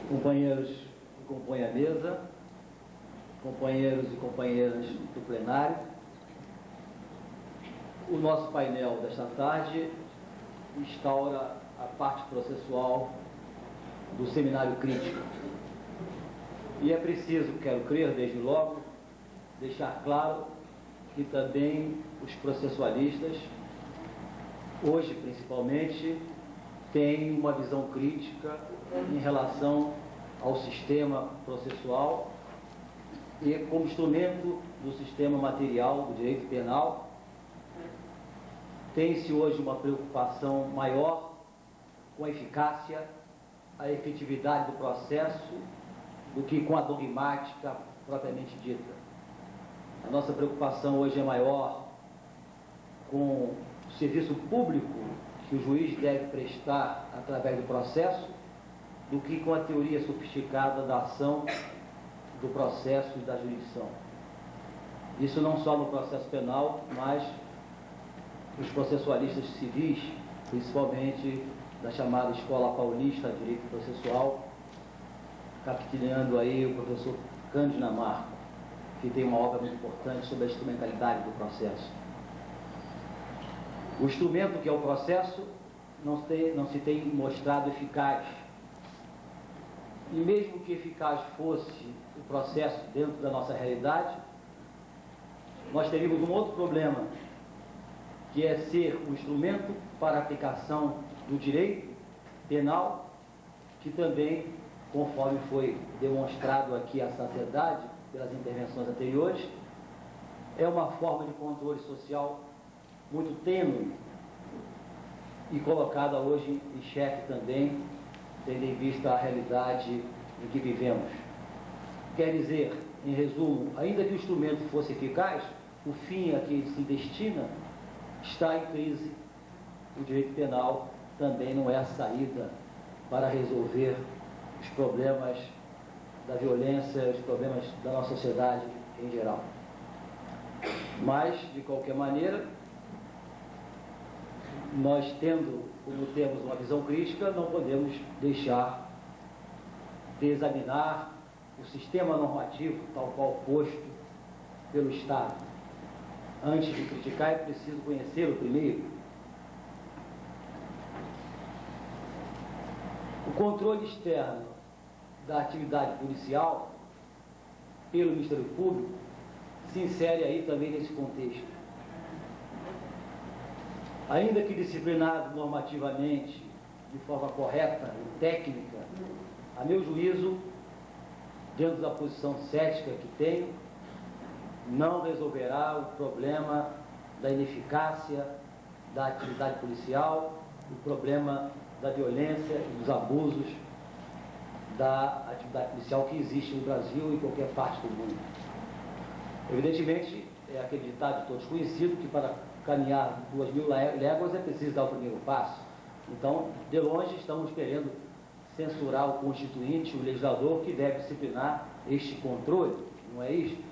companheiros que compõem a mesa, companheiros e companheiras do plenário, o nosso painel desta tarde instaura a parte processual do seminário crítico. E é preciso, quero crer desde logo, deixar claro que também os processualistas, hoje principalmente, têm uma visão crítica em relação ao sistema processual e como instrumento do sistema material do direito penal. Tem-se hoje uma preocupação maior com a eficácia, a efetividade do processo, do que com a dogmática propriamente dita. A nossa preocupação hoje é maior com o serviço público que o juiz deve prestar através do processo, do que com a teoria sofisticada da ação, do processo e da jurisdição. Isso não só no processo penal, mas os processualistas civis, principalmente da chamada Escola Paulista de Direito Processual, capitaneando aí o professor Cândido Namarco, que tem uma obra muito importante sobre a instrumentalidade do processo. O instrumento que é o processo não se tem mostrado eficaz. E mesmo que eficaz fosse o processo dentro da nossa realidade, nós teríamos um outro problema, que é ser um instrumento para a aplicação do direito penal, que também, conforme foi demonstrado aqui à saciedade pelas intervenções anteriores, é uma forma de controle social muito tênue e colocada hoje em xeque também, tendo em vista a realidade em que vivemos. Quer dizer, em resumo, ainda que o instrumento fosse eficaz, o fim a que ele se destina está em crise. O direito penal também não é a saída para resolver os problemas da violência, os problemas da nossa sociedade em geral. Mas, de qualquer maneira, nós como temos uma visão crítica, não podemos deixar de examinar o sistema normativo tal qual posto pelo Estado. Antes de criticar, é preciso conhecê-lo primeiro. O controle externo da atividade policial pelo Ministério Público se insere aí também nesse contexto. Ainda que disciplinado normativamente, de forma correta e técnica, a meu juízo, dentro da posição cética que tenho, não resolverá o problema da ineficácia da atividade policial, o problema da violência e dos abusos da atividade policial que existe no Brasil e em qualquer parte do mundo. Evidentemente, é aquele ditado de todos conhecido que para caminhar 2000 léguas é preciso dar o primeiro passo. Então, de longe, estamos querendo censurar o constituinte, o legislador, que deve disciplinar este controle. Não é isto?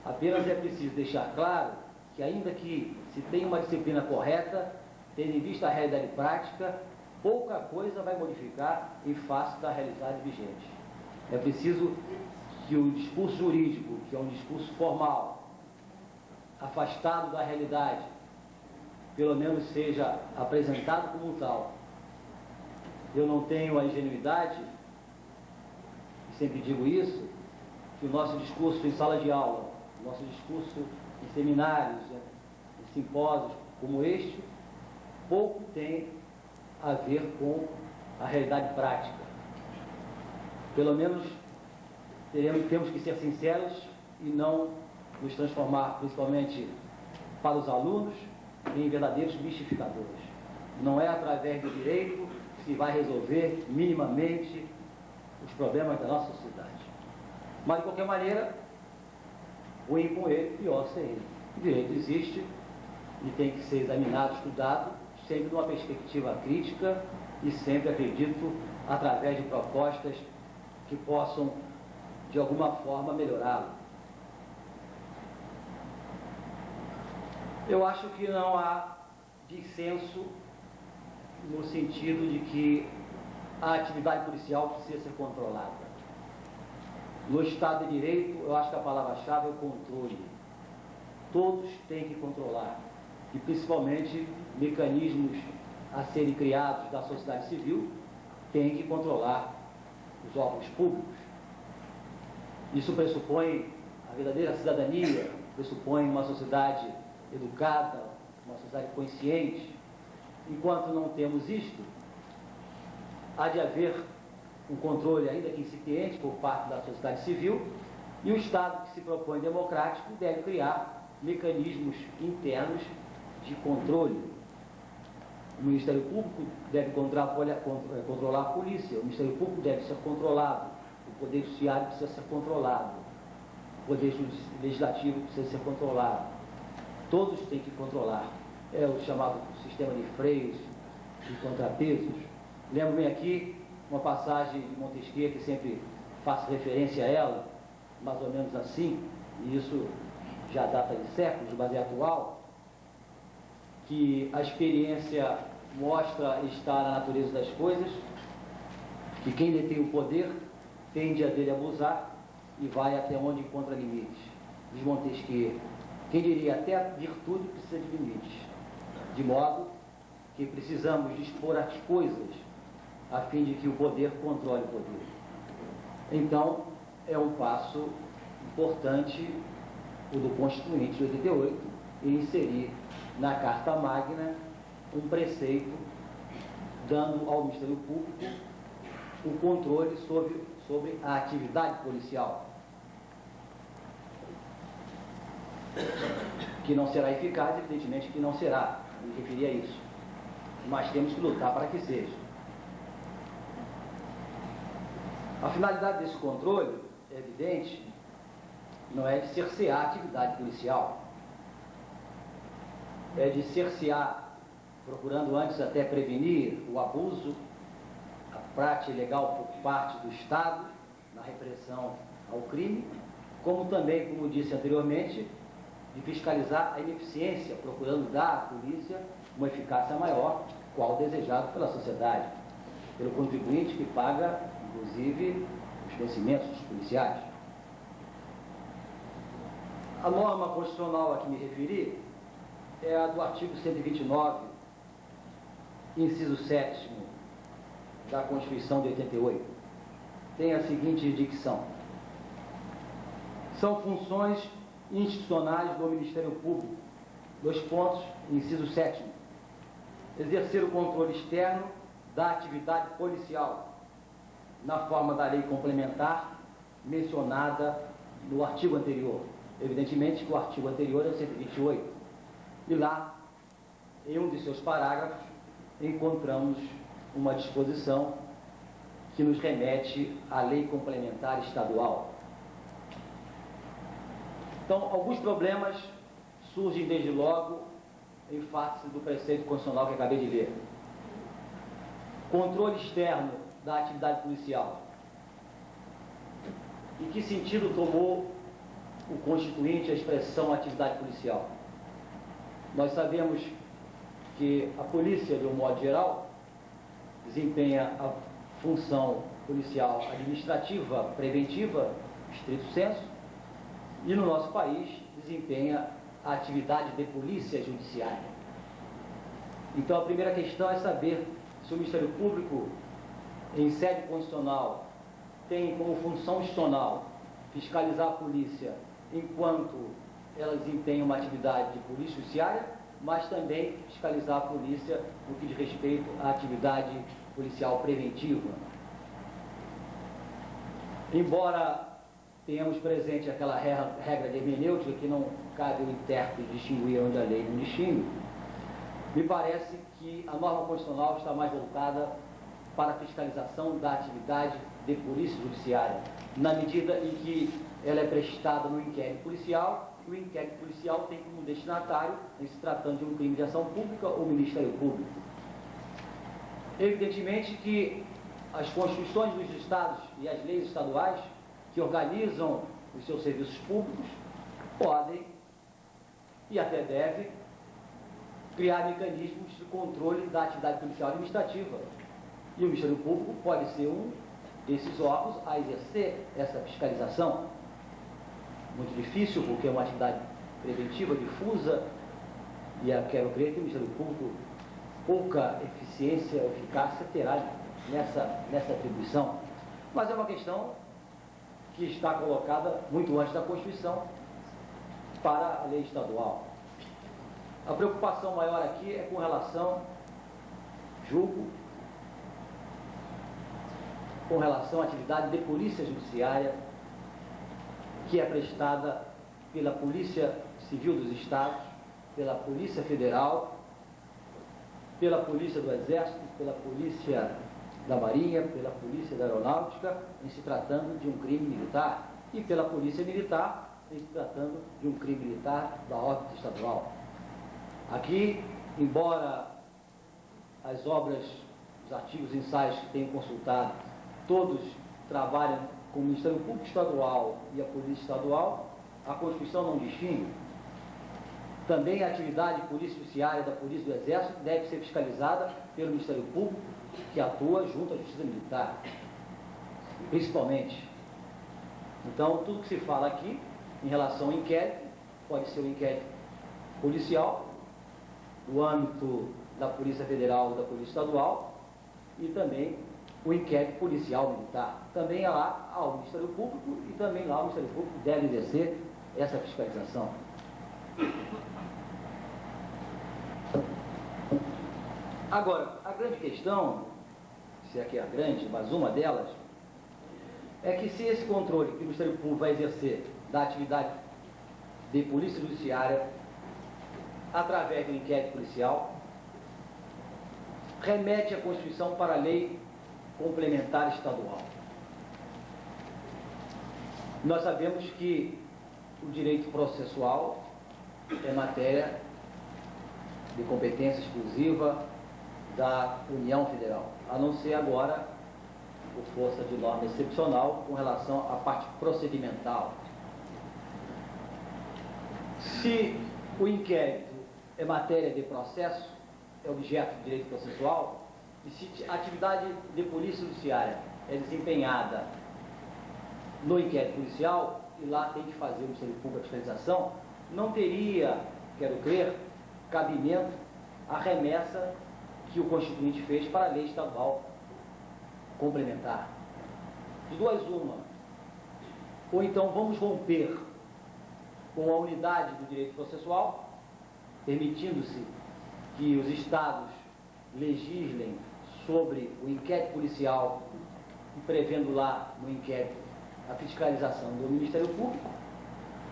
Apenas é preciso deixar claro que, ainda que se tenha uma disciplina correta, tendo em vista a realidade prática, pouca coisa vai modificar em face da realidade vigente. É preciso que o discurso jurídico, que é um discurso formal, afastado da realidade, pelo menos seja apresentado como tal. Eu não tenho a ingenuidade, e sempre digo isso, que o nosso discurso em sala de aula, o nosso discurso em seminários, em simpósios como este, pouco tem a ver com a realidade prática. Pelo menos temos que ser sinceros e não nos transformar, principalmente para os alunos, em verdadeiros mistificadores. Não é através do direito que se vai resolver minimamente os problemas da nossa sociedade. Mas, de qualquer maneira, ruim com ele, pior sem ele. O direito existe e tem que ser examinado, estudado, sempre numa perspectiva crítica e sempre, acredito, através de propostas que possam, de alguma forma, melhorá-lo. Eu acho que não há dissenso no sentido de que a atividade policial precisa ser controlada. No Estado de Direito, eu acho que a palavra-chave é o controle. Todos têm que controlar, e principalmente mecanismos a serem criados da sociedade civil têm que controlar os órgãos públicos. Isso pressupõe a verdadeira cidadania, pressupõe uma sociedade educada, uma sociedade consciente. Enquanto não temos isto, há de haver um controle ainda que incipiente por parte da sociedade civil, e o Estado que se propõe democrático deve criar mecanismos internos de controle. O Ministério Público deve controlar a polícia, o Ministério Público deve ser controlado, o Poder Judiciário precisa ser controlado, o Poder Legislativo precisa ser controlado. Todos têm que controlar. É o chamado sistema de freios e contrapesos. Lembro-me aqui uma passagem de Montesquieu, que sempre faço referência a ela, mais ou menos assim, e isso já data de séculos, mas é atual, que a experiência mostra estar na natureza das coisas, que quem detém o poder tende a dele abusar e vai até onde encontra limites. Diz Montesquieu, quem diria até a virtude precisa de limites, de modo que precisamos dispor as coisas a fim de que o poder controle o poder. Então, é um passo importante o do Constituinte de 88 e inserir na Carta Magna um preceito dando ao Ministério Público o controle sobre a atividade policial, que não será eficaz, evidentemente que não será, me referi a isso, mas temos que lutar para que seja. A finalidade desse controle, é evidente, não é de cercear a atividade policial, é de cercear, procurando antes até prevenir o abuso, a prática ilegal por parte do Estado na repressão ao crime, como também, como disse anteriormente, de fiscalizar a ineficiência, procurando dar à polícia uma eficácia maior, qual desejado pela sociedade, pelo contribuinte que paga, inclusive, os vencimentos dos policiais. A norma constitucional a que me referi é a do artigo 129, inciso 7º da Constituição de 88. Tem a seguinte dicção: são funções institucionais do Ministério Público, inciso 7º, exercer o controle externo da atividade policial, na forma da lei complementar mencionada no artigo anterior. Evidentemente que o artigo anterior é o 128. E lá, em um de seus parágrafos, encontramos uma disposição que nos remete à lei complementar estadual. Então, alguns problemas surgem desde logo em face do preceito constitucional que acabei de ler. Controle externo da atividade policial. Em que sentido tomou o Constituinte a expressão atividade policial? Nós sabemos que a polícia, de um modo geral, desempenha a função policial administrativa, preventiva, estrito sensu, e no nosso país desempenha a atividade de polícia judiciária. Então a primeira questão é saber se o Ministério Público, em sede constitucional, tem como função institucional fiscalizar a polícia enquanto ela desempenha uma atividade de polícia judiciária, mas também fiscalizar a polícia no que diz respeito à atividade policial preventiva. Embora tenhamos presente aquela regra de hermenêutica que não cabe ao intérprete distinguir onde a lei não distingue, me parece que a norma constitucional está mais voltada para a fiscalização da atividade de polícia judiciária, na medida em que ela é prestada no inquérito policial, e o inquérito policial tem como destinatário, em se tratando de um crime de ação pública, o Ministério Público. Evidentemente que as constituições dos estados e as leis estaduais que organizam os seus serviços públicos podem e até devem criar mecanismos de controle da atividade policial administrativa, E o Ministério Público pode ser um desses órgãos a exercer essa fiscalização. Muito difícil, porque é uma atividade preventiva, difusa, e eu quero crer que o Ministério Público pouca eficiência, eficácia terá nessa atribuição. Mas é uma questão que está colocada muito antes da Constituição para a lei estadual. A preocupação maior aqui é com relação, julgo, com relação à atividade de polícia judiciária, que é prestada pela Polícia Civil dos Estados, pela Polícia Federal, pela Polícia do Exército, pela Polícia da Marinha, pela Polícia da Aeronáutica, em se tratando de um crime militar, e pela Polícia Militar, em se tratando de um crime militar da órbita estadual. Aqui, embora as obras, os artigos, ensaios que tenho consultado, todos trabalham com o Ministério Público Estadual e a Polícia Estadual, a Constituição não distingue. Também a atividade polícia judiciária da Polícia do Exército deve ser fiscalizada pelo Ministério Público, que atua junto à Justiça Militar, principalmente. Então, tudo que se fala aqui, em relação ao inquérito, pode ser um inquérito policial, no âmbito da Polícia Federal ou da Polícia Estadual, e também o inquérito policial militar. Também lá ao Ministério Público, e também lá o Ministério Público deve exercer essa fiscalização. Agora, a grande questão, se é que é a grande, mas uma delas, é que se esse controle que o Ministério Público vai exercer da atividade de polícia judiciária, através do inquérito policial, remete a Constituição para a lei complementar estadual. Nós sabemos que o direito processual é matéria de competência exclusiva da União Federal, a não ser agora por força de norma excepcional com relação à parte procedimental. Se o inquérito é matéria de processo, é objeto de direito processual, e se a atividade de polícia judiciária é desempenhada no inquérito policial, e lá tem que fazer o Ministério Público a fiscalização, não teria, quero crer, cabimento a remessa que o Constituinte fez para a lei estadual complementar. De duas uma, ou então vamos romper com a unidade do direito processual, permitindo-se que os estados legislem sobre o inquérito policial e prevendo lá no inquérito a fiscalização do Ministério Público,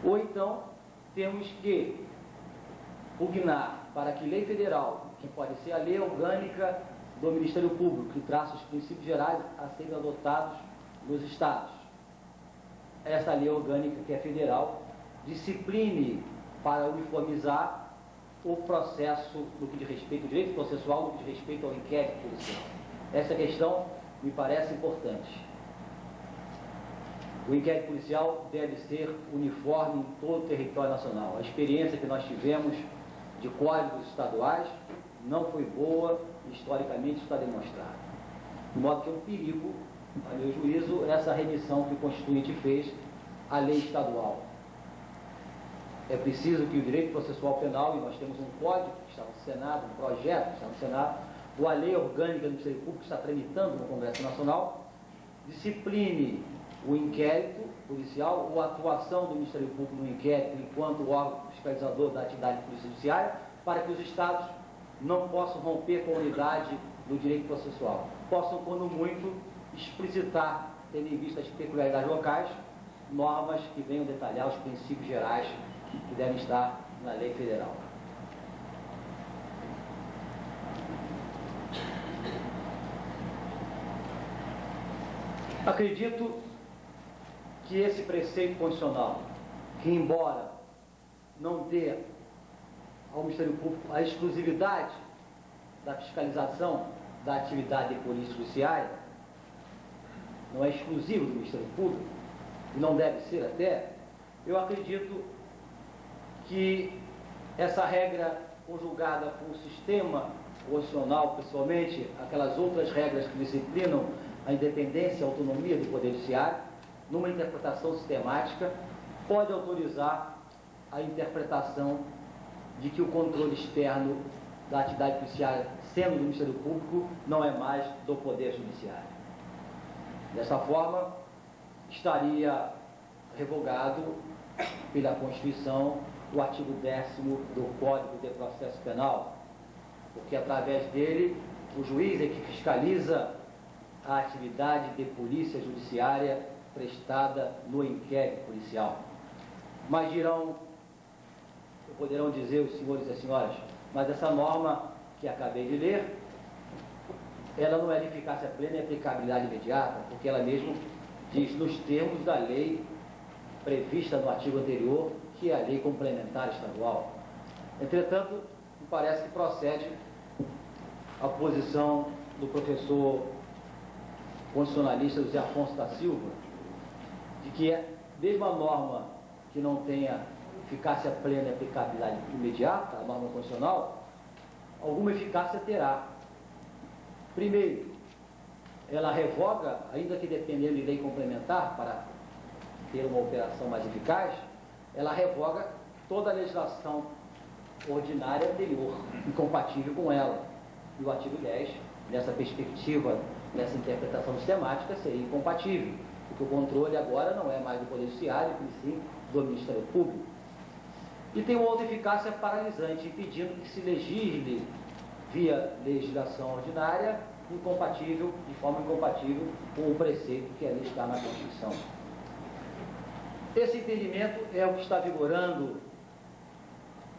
ou então temos que pugnar para que lei federal, que pode ser a lei orgânica do Ministério Público, que traça os princípios gerais a serem adotados nos estados, essa lei orgânica que é federal, discipline para uniformizar o processo no que diz respeito ao direito processual, no que diz respeito ao inquérito policial. Essa questão me parece importante. O inquérito policial deve ser uniforme em todo o território nacional. A experiência que nós tivemos de códigos estaduais não foi boa, historicamente está demonstrado. De modo que é um perigo, a meu juízo, essa remissão que o Constituinte fez à lei estadual. É preciso que o direito processual penal, e nós temos um código que está no Senado, um projeto que está no Senado, ou a lei orgânica do Ministério Público que está tramitando no Congresso Nacional, discipline o inquérito policial ou a atuação do Ministério Público no inquérito enquanto órgão fiscalizador da atividade de polícia judiciária, para que os estados não possam romper com a unidade do direito processual. Possam, quando muito, explicitar, tendo em vista as peculiaridades locais, normas que venham detalhar os princípios gerais que devem estar na lei federal. Acredito que esse preceito constitucional, que embora não dê ao Ministério Público a exclusividade da fiscalização da atividade de polícia judiciária, não é exclusivo do Ministério Público, e não deve ser até, eu acredito que essa regra conjugada com o sistema constitucional, principalmente aquelas outras regras que disciplinam a independência e a autonomia do Poder Judiciário, numa interpretação sistemática, pode autorizar a interpretação de que o controle externo da atividade judiciária, sendo do Ministério Público, não é mais do Poder Judiciário. Dessa forma, estaria revogado pela Constituição o artigo 10º do Código de Processo Penal, porque através dele o juiz é que fiscaliza a atividade de polícia judiciária prestada no inquérito policial. Mas poderão dizer os senhores e as senhoras, mas essa norma que acabei de ler, ela não é de eficácia plena e aplicabilidade imediata, porque ela mesmo diz nos termos da lei prevista no artigo anterior, que é a lei complementar estadual. Entretanto, me parece que procede a posição do professor constitucionalista José Afonso da Silva, de que mesmo a norma que não tenha eficácia plena e aplicabilidade imediata, a norma constitucional, alguma eficácia terá. Primeiro, ela revoga, ainda que dependendo de lei complementar para ter uma operação mais eficaz, ela revoga toda a legislação ordinária anterior, incompatível com ela. E o artigo 10, nessa perspectiva, nessa interpretação sistemática, seria incompatível, porque o controle agora não é mais do Poder Judiciário, e sim do Ministério Público. E tem uma outra eficácia paralisante, impedindo que se legisle via legislação ordinária de forma incompatível com o preceito que ali está na Constituição. Esse entendimento é o que está vigorando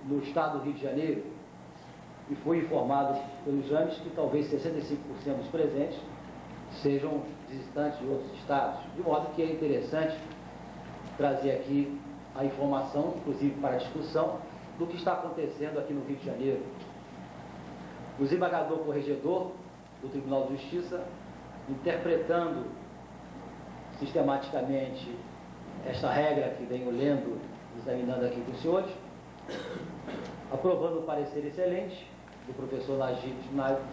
no Estado do Rio de Janeiro, e foi informado pelos exames que talvez 65% dos presentes sejam visitantes de outros estados, de modo que é interessante trazer aqui a informação, inclusive para a discussão, do que está acontecendo aqui no Rio de Janeiro. O desembargador corregedor do Tribunal de Justiça, interpretando sistematicamente esta regra que venho lendo, examinando aqui com os senhores, aprovando o parecer excelente do professor Najib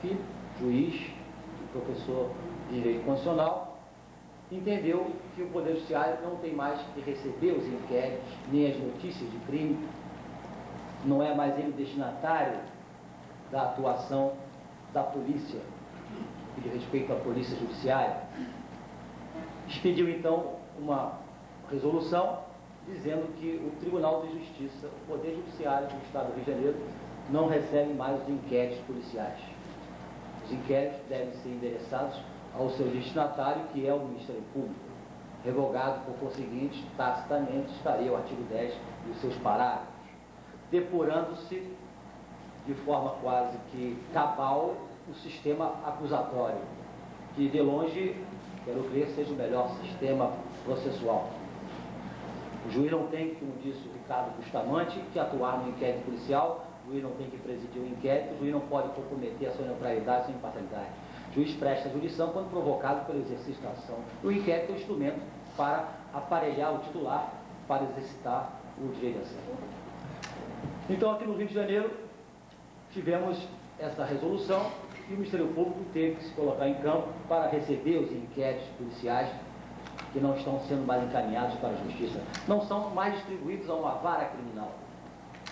Filho, juiz e professor de Direito Constitucional, entendeu que o Poder Judiciário não tem mais que receber os inquéritos, nem as notícias de crime, não é mais ele o destinatário da atuação da polícia, que diz respeito à polícia judiciária. Expediu então uma resolução dizendo que o Tribunal de Justiça, o Poder Judiciário do Estado do Rio de Janeiro, não recebe mais os inquéritos policiais. Os inquéritos devem ser endereçados ao seu destinatário, que é o Ministério Público. Revogado, por conseguinte, tacitamente estaria o artigo 10 e os seus parágrafos, depurando-se de forma quase que cabal o sistema acusatório, que de longe, quero crer, seja o melhor sistema processual. O juiz não tem, como disse o Ricardo Bustamante, que atuar no inquérito policial, o juiz não tem que presidir o inquérito, o juiz não pode comprometer a sua neutralidade e sua imparcialidade. O juiz presta jurisdição quando provocado pelo exercício da ação. O inquérito é um instrumento para aparelhar o titular, para exercitar o direito de ação. Então, aqui no Rio de Janeiro, tivemos essa resolução e o Ministério Público teve que se colocar em campo para receber os inquéritos policiais que não estão sendo mais encaminhados para a Justiça. Não são mais distribuídos a uma vara criminal.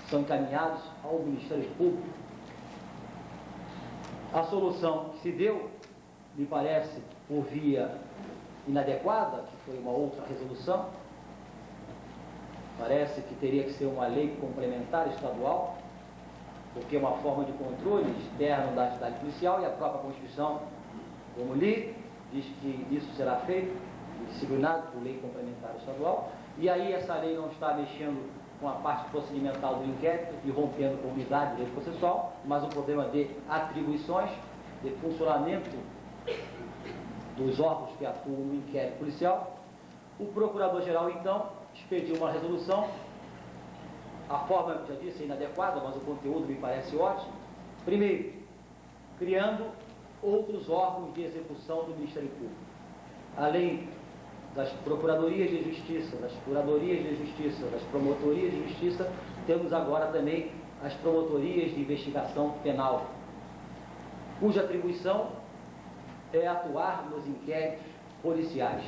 São encaminhados ao Ministério Público. A solução que se deu, me parece, por via inadequada, que foi uma outra resolução, parece que teria que ser uma lei complementar estadual, porque é uma forma de controle externo da atividade policial, e a própria Constituição, como li, diz que isso será feito, disciplinado por lei complementar estadual, e aí essa lei não está mexendo com a parte procedimental do inquérito e rompendo com a unidade de direito processual, mas um problema de atribuições, de funcionamento dos órgãos que atuam no inquérito policial. O Procurador-Geral, então, expediu uma resolução. A forma, já disse, é inadequada, mas o conteúdo me parece ótimo. Primeiro, criando outros órgãos de execução do Ministério Público. Além das Procuradorias de Justiça, das Curadorias de Justiça, das Promotorias de Justiça, temos agora também as Promotorias de Investigação Penal. cuja atribuição é atuar nos inquéritos policiais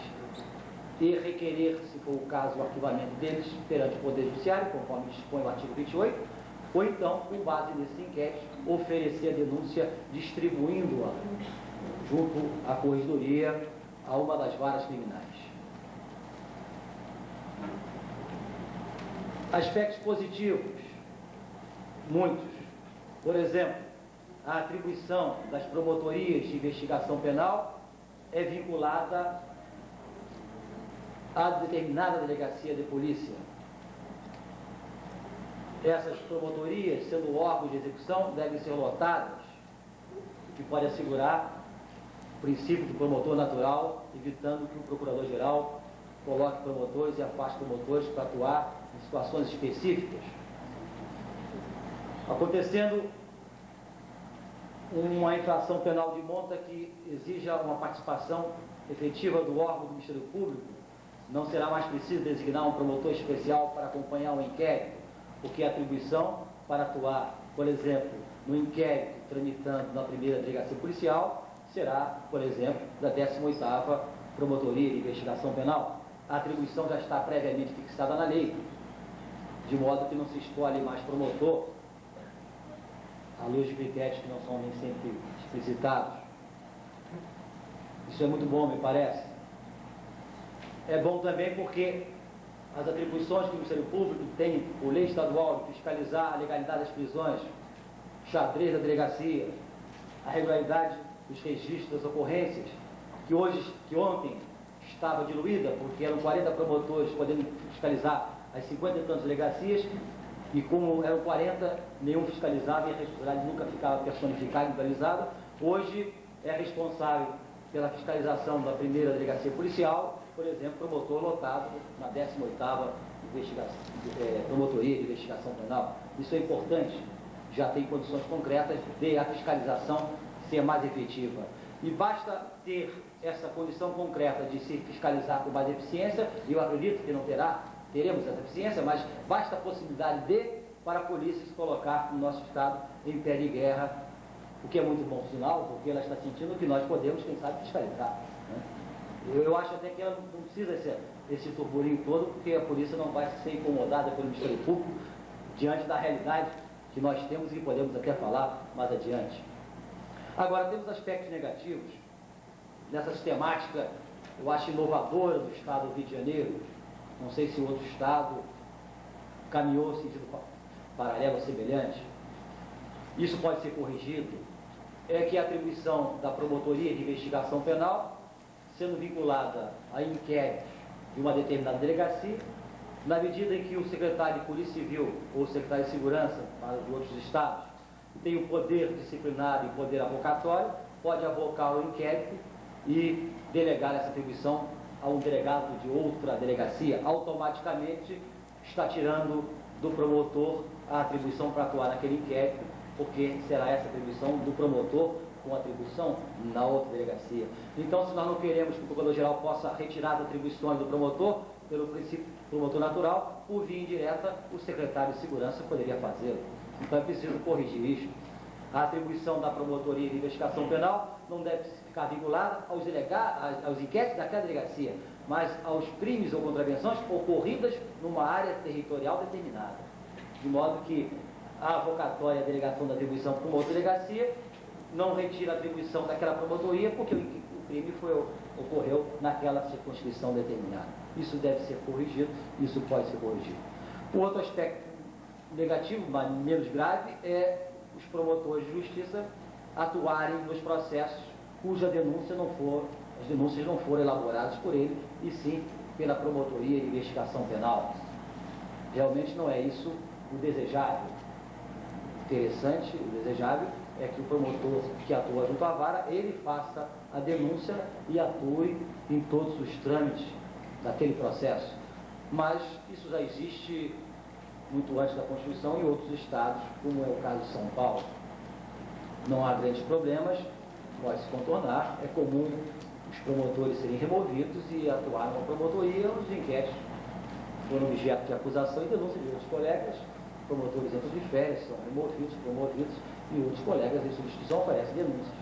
e requerer, se for o caso, o arquivamento deles perante o Poder Judiciário, conforme dispõe o artigo 28, ou então, com base nesses inquéritos, oferecer a denúncia distribuindo-a junto à corregedoria a uma das varas criminais. Aspectos positivos, muitos. Por exemplo, a atribuição das promotorias de investigação penal é vinculada a determinada delegacia de polícia. Essas promotorias, sendo órgãos de execução, devem ser lotadas, o que pode assegurar o princípio do promotor natural, evitando que o procurador-geral coloque promotores e afaste promotores para atuar em situações específicas. Acontecendo uma infração penal de monta que exija uma participação efetiva do órgão do Ministério Público, não será mais preciso designar um promotor especial para acompanhar o inquérito, porque a atribuição para atuar, por exemplo, no inquérito tramitando na primeira delegacia policial, será, por exemplo, da 18ª Promotoria de Investigação Penal. A atribuição já está previamente fixada na lei, de modo que não se escolhe mais promotor à luz de critérios que não são nem sempre explicitados. Isso é muito bom, me parece. É bom também porque as atribuições que o Ministério Público tem por lei estadual de fiscalizar a legalidade das prisões, xadrez da delegacia, a regularidade dos registros das ocorrências, que ontem estava diluída, porque eram 40 promotores podendo fiscalizar as 50 e tantas delegacias, e como eram 40, nenhum fiscalizava e a responsabilidade nunca ficava personificada e neutralizada. Hoje é responsável pela fiscalização da primeira delegacia policial, por exemplo, promotor lotado na 18ª Promotoria de Investigação Penal. Isso é importante, já tem condições concretas de a fiscalização ser mais efetiva. E basta ter essa condição concreta de se fiscalizar com mais eficiência, e eu acredito que não teremos essa eficiência, mas basta a possibilidade para a polícia se colocar no nosso Estado em pé de guerra, o que é muito bom sinal, porque ela está sentindo que nós podemos, quem sabe, fiscalizar. Né? Eu acho até que ela não precisa esse turburinho todo, porque a polícia não vai ser incomodada pelo Ministério Público diante da realidade que nós temos e que podemos até falar mais adiante. Agora, temos aspectos negativos nessa sistemática, eu acho, inovadora do Estado do Rio de Janeiro. Não sei se outro Estado caminhou em sentido paralelo ou semelhante. Isso pode ser corrigido. É que a atribuição da Promotoria de Investigação Penal, sendo vinculada a inquéritos de uma determinada delegacia, na medida em que o secretário de Polícia Civil ou o secretário de Segurança para os outros estados tem o poder disciplinar e o poder avocatório, pode avocar o inquérito e delegar essa atribuição a um delegado de outra delegacia, automaticamente está tirando do promotor a atribuição para atuar naquele inquérito, porque será essa atribuição do promotor com atribuição na outra delegacia. Então, se nós não queremos que o Procurador-Geral possa retirar as atribuições do promotor, pelo princípio do promotor natural, por via indireta, o secretário de Segurança poderia fazê-lo. Então, é preciso corrigir isso. A atribuição da Promotoria de Investigação Penal não deve ficar vinculada aos inquéritos daquela delegacia, mas aos crimes ou contravenções ocorridas numa área territorial determinada. De modo que a avocatória e a delegação da atribuição para uma outra delegacia não retira a atribuição daquela promotoria porque o crime ocorreu naquela circunscrição determinada. Isso deve ser corrigido, isso pode ser corrigido. O outro aspecto negativo, mas menos grave, é os promotores de justiça atuarem nos processos cuja denúncia as denúncias não foram elaboradas por ele, e sim pela Promotoria de Investigação Penal. Realmente não é isso o desejável. Interessante, o desejável é que o promotor que atua junto à vara, ele faça a denúncia e atue em todos os trâmites daquele processo. Mas isso já existe muito antes da Constituição em outros estados, como é o caso de São Paulo. Não há grandes problemas, pode se contornar, é comum os promotores serem removidos e atuar na promotoria, os inquéritos foram objeto de acusação e denúncia de outros colegas, promotores entram de férias, são removidos, promovidos, e outros colegas em substituição oferecem denúncias.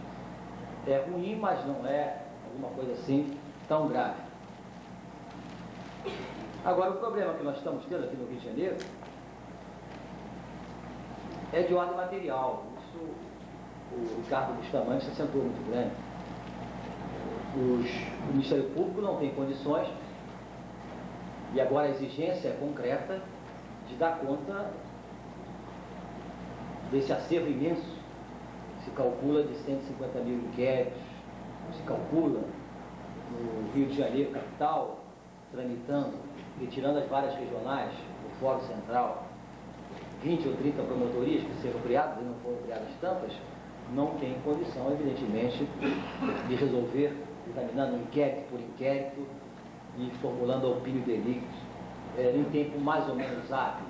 É ruim, mas não é alguma coisa assim tão grave. Agora, o problema que nós estamos tendo aqui no Rio de Janeiro é de ordem material. Isso o Ricardo Bustamante acentuou muito grande. O Ministério Público não tem condições, e agora a exigência é concreta, de dar conta desse acervo imenso. Se calcula de 150 mil inquéritos, se calcula no Rio de Janeiro, capital, tramitando, retirando as várias regionais do Fórum Central, 20 ou 30 promotorias que sejam criadas, e não foram criadas tantas, não tem condição, evidentemente, de resolver, examinando inquérito por inquérito e formulando a opinião delictos em tempo mais ou menos hábil.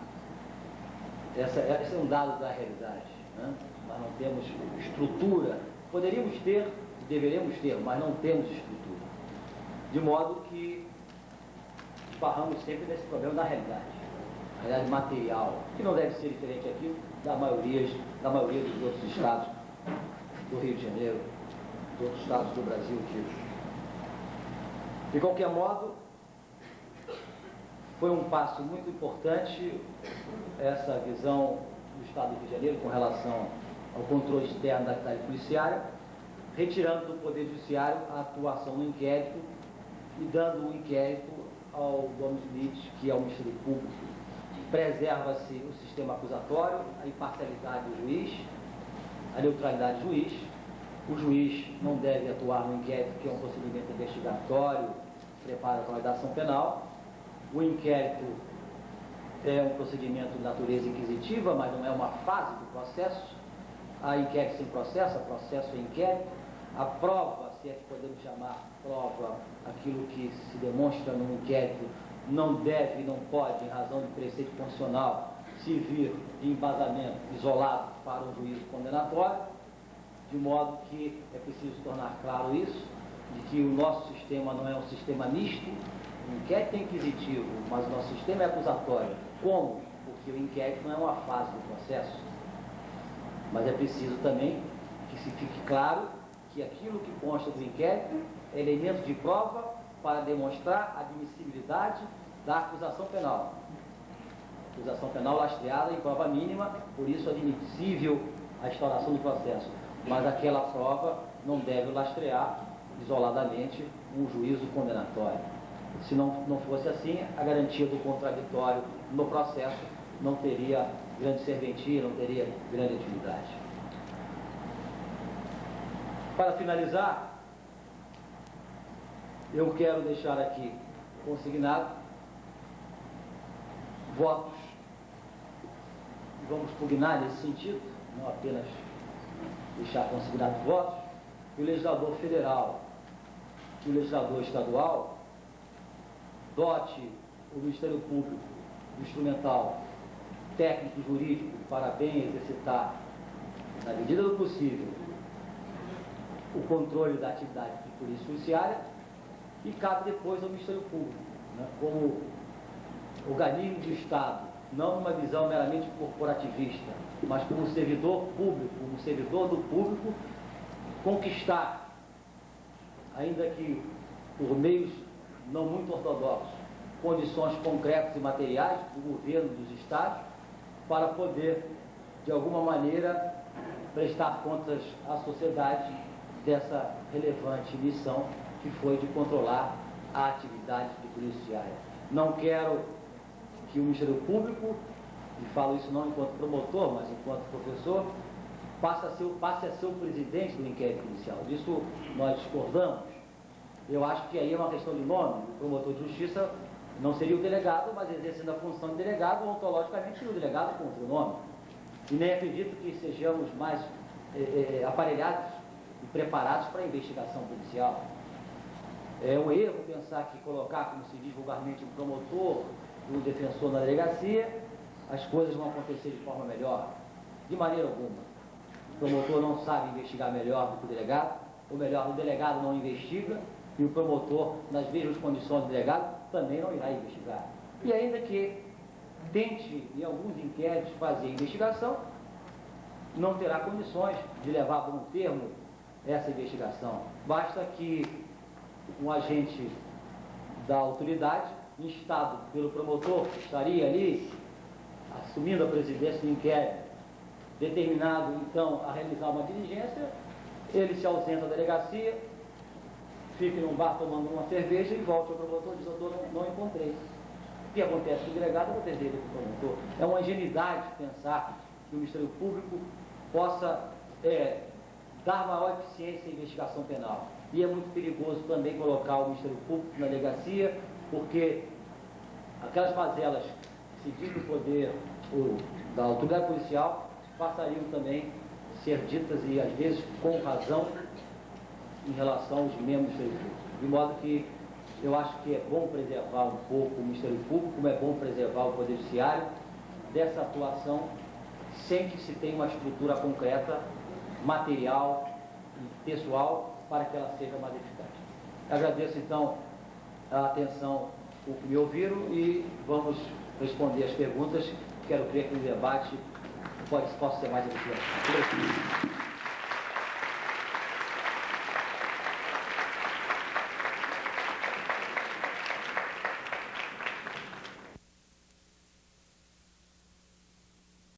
Esse é um dado da realidade, né? Nós não temos estrutura, poderíamos ter, deveríamos ter, mas não temos estrutura. De modo que esbarramos sempre nesse problema da realidade material, que não deve ser diferente aqui da maioria dos outros estados do Rio de Janeiro, dos outros estados do Brasil. De qualquer modo, foi um passo muito importante essa visão do Estado do Rio de Janeiro com relação ao controle externo da atividade policiária, retirando do Poder Judiciário a atuação no inquérito e dando o inquérito ao dono de lite, que é o Ministério Público. Preserva-se o sistema acusatório, a imparcialidade do juiz, a neutralidade do juiz. O juiz não deve atuar no inquérito, que é um procedimento investigatório, preparado para a ação penal. O inquérito é um procedimento de natureza inquisitiva, mas não é uma fase do processo. Há inquérito sem processo, há processo sem inquérito. A prova, se é que podemos chamar prova aquilo que se demonstra no inquérito, não deve e não pode, em razão de preceito constitucional, servir de embasamento isolado para um juízo condenatório, de modo que é preciso tornar claro isso, de que o nosso sistema não é um sistema misto, o inquérito é inquisitivo, mas o nosso sistema é acusatório. Como? Porque o inquérito não é uma fase do processo. Mas é preciso também que se fique claro que aquilo que consta do inquérito é elemento de prova para demonstrar a admissibilidade da acusação penal. Acusação penal lastreada em prova mínima, por isso admissível a instauração do processo. Mas aquela prova não deve lastrear isoladamente um juízo condenatório. Se não fosse assim, a garantia do contraditório no processo não teria grande serventia, não teria grande utilidade. Para finalizar, eu quero deixar aqui consignado votos, vamos pugnar nesse sentido, não apenas deixar consignado votos, que o legislador federal, que o legislador estadual dote o Ministério Público do instrumental técnico jurídico para bem exercitar, na medida do possível, o controle da atividade de polícia judiciária, e cabe depois ao Ministério Público, né, como organismo de Estado, não numa visão meramente corporativista, mas como servidor público, como servidor do público, conquistar, ainda que por meios não muito ortodoxos, condições concretas e materiais do governo dos estados para poder, de alguma maneira, prestar contas à sociedade dessa relevante missão que foi de controlar a atividade de polícia judiciária. Não quero que o Ministério Público, e falo isso não enquanto promotor, mas enquanto professor, passe a ser o presidente do inquérito policial. Disso nós discordamos. Eu acho que aí é uma questão de nome. O promotor de justiça não seria o delegado, mas exercendo a função de delegado, ontologicamente seria o delegado com outro nome. E nem acredito que sejamos mais aparelhados e preparados para a investigação policial. É um erro pensar que colocar, como se diz vulgarmente, um promotor, um defensor na delegacia, as coisas vão acontecer de forma melhor. De maneira alguma. O promotor não sabe investigar melhor do que o delegado, ou melhor, o delegado não investiga, e o promotor, nas mesmas condições do delegado, também não irá investigar. E ainda que tente, em alguns inquéritos, fazer investigação, não terá condições de levar a bom termo essa investigação. Basta que um agente da autoridade, instado pelo promotor, que estaria ali, assumindo a presidência do inquérito, determinado, então, a realizar uma diligência, ele se ausenta da delegacia, fique num bar tomando uma cerveja e volte ao promotor e diz: doutor, não encontrei. O que acontece com o delegado acontece dele com o promotor. É uma ingenuidade pensar que o Ministério Público possa dar maior eficiência à investigação penal. E é muito perigoso também colocar o Ministério Público na delegacia, porque aquelas mazelas que se diz do poder da autoridade policial passariam também a ser ditas, e às vezes com razão, em relação aos membros do Ministério Público. De modo que eu acho que é bom preservar um pouco o Ministério Público, como é bom preservar o Poder Judiciário dessa atuação, sem que se tenha uma estrutura concreta, material e pessoal, para que ela seja mais eficaz. Agradeço, então, a atenção, o que me ouviram, e vamos responder as perguntas. Quero crer que o debate possa ser mais eficiente.